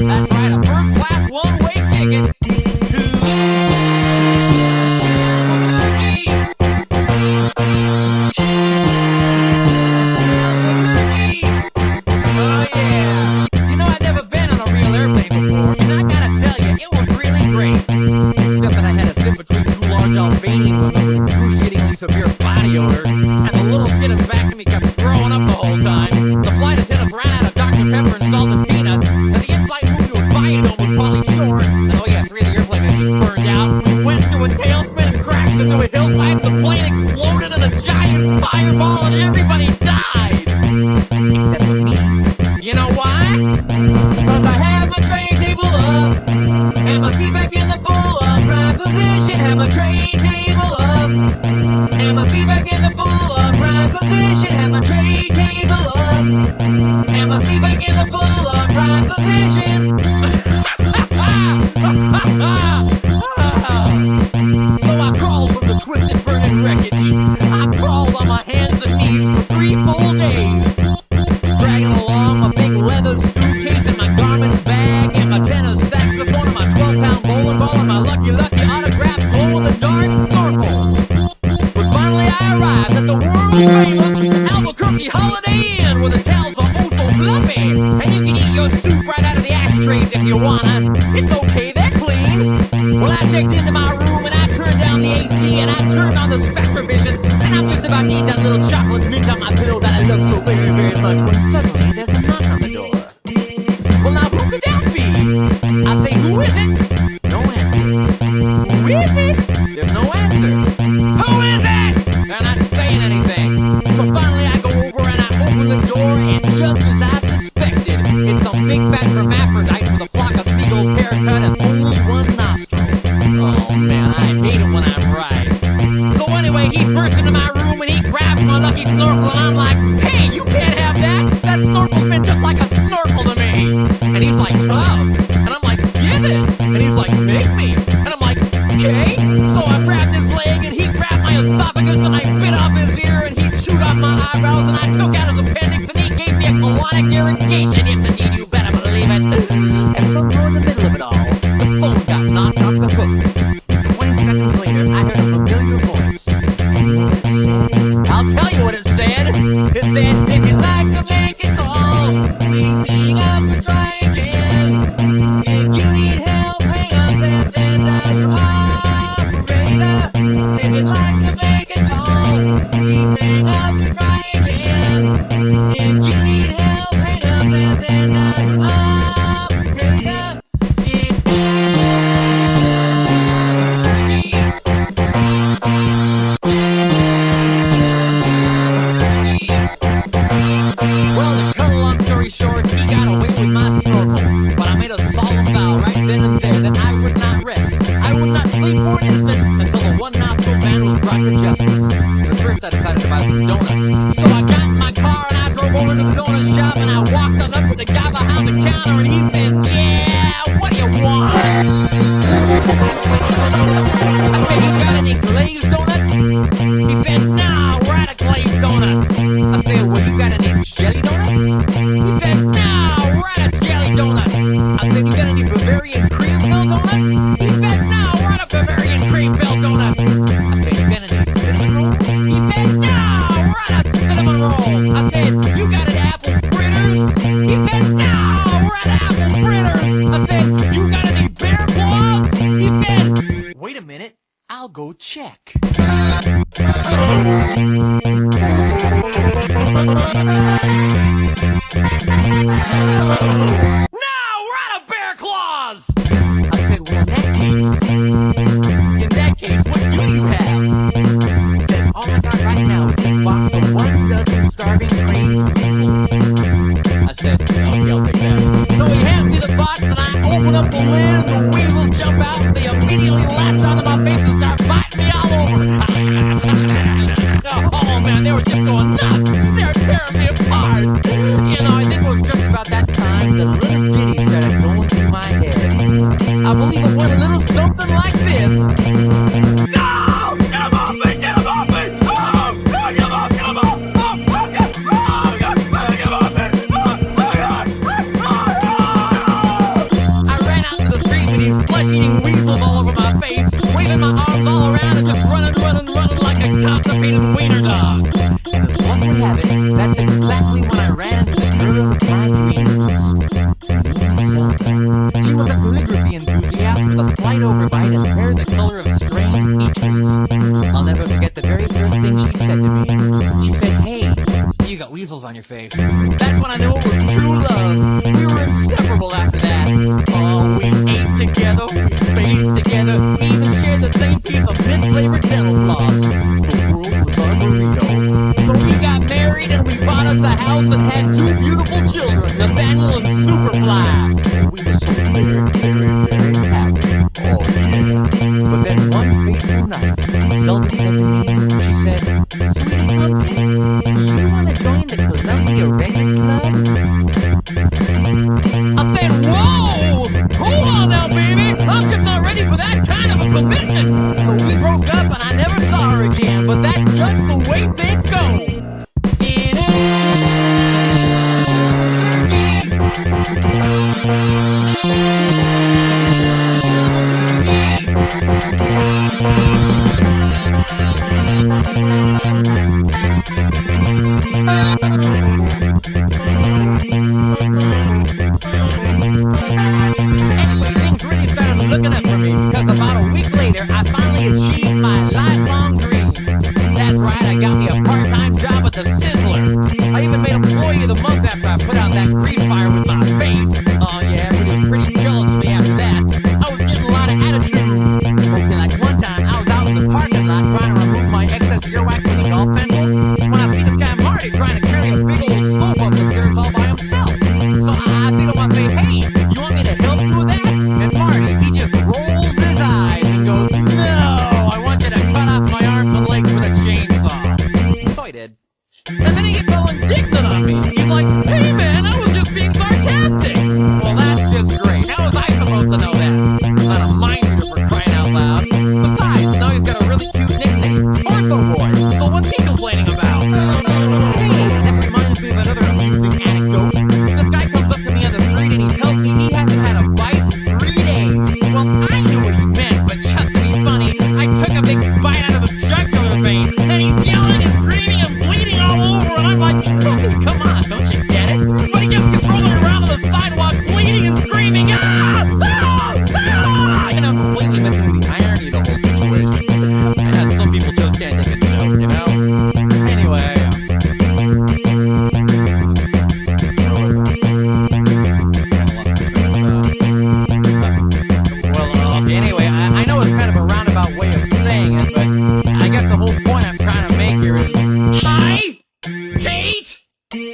That's right, a first-class one-way ticket to Albuquerque. Oh yeah. You know, I've never been on a real airplane before, and I gotta tell you, it was really great. Except that I had to sit between two large Albanian women with excruciatingly severe body odor, and the little kid in back of me kept throwing up the whole time. The flight attendant ran out of Dr. Pepper and salted peanuts, and the in-flight movie was Biodome with Pauly Shore. And oh yeah, 3 of the airplane engines burned out. We went into a tailspin and crashed into a hillside. The plane exploded in a giant fireball, and everybody died. Except for me. You know why? 'Cause I have my train table up, and my seat back in the full upright position. Have my train table up, and my seat back in the full upright position. Have my train table up, and my seat back in the full upright position. So I crawled from the twisted, burning wreckage. I crawled on my hands and knees for 3 full days, dragging along my big leather suitcase and my garment bag and my tenor saxophone and my 12-pound bowling ball and my lucky autographed glow-in-the-dark snorkel. But finally I arrived at the world-famous Albuquerque Holiday Inn, where the towels are oh so fluffy, and you can eat your soup right out of the ashtrays if you wanna. It's okay, they're clean. Well, I checked into my room and I turned down the AC and I turned on the Spectrovision, and I'm just about to eat that little chocolate mint on my pillow that I love so very, very much, when suddenly there's a knock on the door. Well, now who could that be? I say, who is it? No answer. Who is it? There's no answer. Who is it? They're not saying anything. So finally I go over and I open the door, and just as I suspected, it's some big fat hermaphrodite with a flock of seagulls, haircut, and only one nostril. Oh man, I hate it when I'm right. So anyway, he burst into my room and he grabbed my lucky snorkel, and I'm like, hey, you can't have that. That snorkel's been just like a snorkel to me. And he's like, tough. And I'm like, give it. And he's like, make me. And I'm like, okay. So I grabbed his leg and he grabbed my esophagus and I bit off his ear and he chewed off my eyebrows and I took out his appendix and he gave me a colonic irrigation if indeed, you better believe it. And somewhere in the middle of it all, the phone got knocked off the hook. 20 seconds later, I heard a familiar voice. And you know what it said? I'll tell you what it said. It said, if you'd like to make it home, please hang up and try again. If you need help, hang up and then dial your operator. If you'd like to make it home, please hang up and try again. If you need help, hang up and then dial your operator. Well, to cut a long story short, he got away with my snorkel, but I made a solemn vow right then and there that I would not rest. I would not sleep for an instant until the one-nostril man was brought to justice. But first I decided to buy some donuts. So I got in my car and I drove over to the donut shop and I walked on up to the guy behind the counter and he says, yeah, what do you want? I said, you got any glazed donuts? He said, no, we're out of glazed donuts. I said, well, you got any jelly donuts? He said, no, we're out of jelly donuts. I said, you got any Bavarian cream-filled donuts? He said, no, we're out of Bavarian cream-filled donuts. I said, you got any cinnamon rolls? He said, no, we're out of cinnamon rolls. I said, you got any apple fritters? He said, no, we're out of apple fritters. I said, you got any bear claws? He said, wait a minute, I'll go check. No, we're out of bear claws! I said, well, in that case, what do you have? He says, all I got right now is this box of 1 dozen starving crazed weasels. I said, okay, I'll take that. So he handed me the box and I open up the lid and the weasels jump out and they immediately latch onto my face and start biting me all over. Oh man, they were just going nuts. They were tearing me apart. You know, I think it was just about that time that little ditty started going through my head. I believe it went a little something like this. Oh, get off me! Get off me! Oh, get off! Get off! Oh, get off me! Superfly. We were so very, very, very happy. Oh yeah. But then one fateful night, Zelda said to me, she said, "Sweetie Pumpkin, you want to join the Columbia Record Club?" I said, "Whoa! Hold on now, baby! I'm just not ready for that kind of a commitment!" So we broke up and I never saw her again, but that's just the way things go. Anyway, things really started looking up for me because about a week later, I finally achieved my lifelong dream. That's right, I got me a part-time job at the Sizzler. I even made Employee of the Month after I put out that grease fire with my face. Oh yeah, everybody was pretty jealous of me after that. I was getting a lot of attitude. Okay, like one time, I was out in the parking lot trying to remove my excess earwax with a golf pencil when I see this guy Marty trying to carry a big old soap up the stairs all by himself. So I say to him, I say, "Hey, you want me to help you with that?" And Marty, he just rolls his eyes and goes, "No, I want you to cut off my arms and legs with a chainsaw." So I did. And then he gets all indignant on me. He's like, "Hey man, I was just being sarcastic." Well, that's just great. How was I supposed to know that? Not a mind reader for crying out loud. Besides, now he's got a really cute nickname, Torso Boy. So what's he complaining about? See, that reminds me of another amusing anecdote. This guy comes up to me on the street and he tells me he hasn't had a bite in 3 days. Well, I knew what he meant, but just to be funny, I took a big bite out of the jugular vein, and he's yelling and screaming and bleeding all over, and I'm like, "Hey, come on, don't you get it?" But he just keeps rolling around on the sidewalk, bleeding and screaming, "Ah! Ah! Ah!" You know, completely missing the irony of the whole situation. And some people just can't take a joke, you know? Anyway. Anyway, I know it's kind of a roundabout way of saying it, but I guess the whole point I'm trying to make here is I hate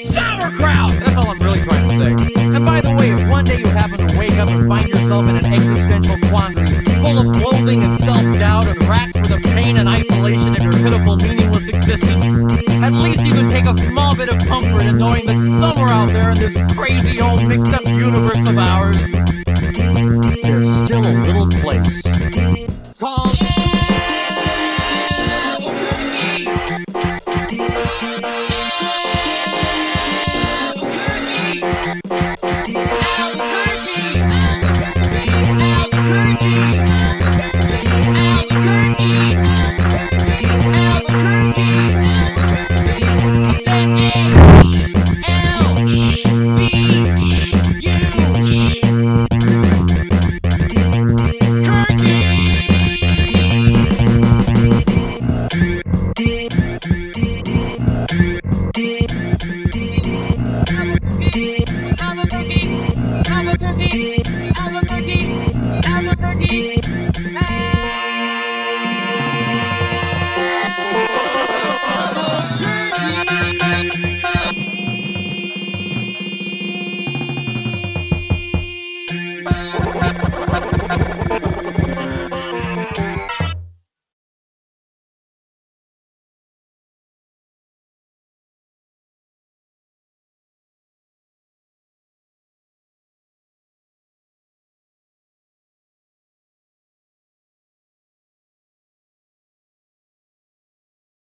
sauerkraut! That's all I'm really trying to say. And by the way, if one day you happen to wake up and find yourself in an existential quandary, full of loathing and self-doubt and racked with the pain and isolation of your pitiful, meaningless existence, at least you can take a small bit of comfort in knowing that somewhere out there in this crazy old mixed-up universe of ours, there's still a little place called Albuquerque. Albuquerque, Albuquerque, Albuquerque, Albuquerque.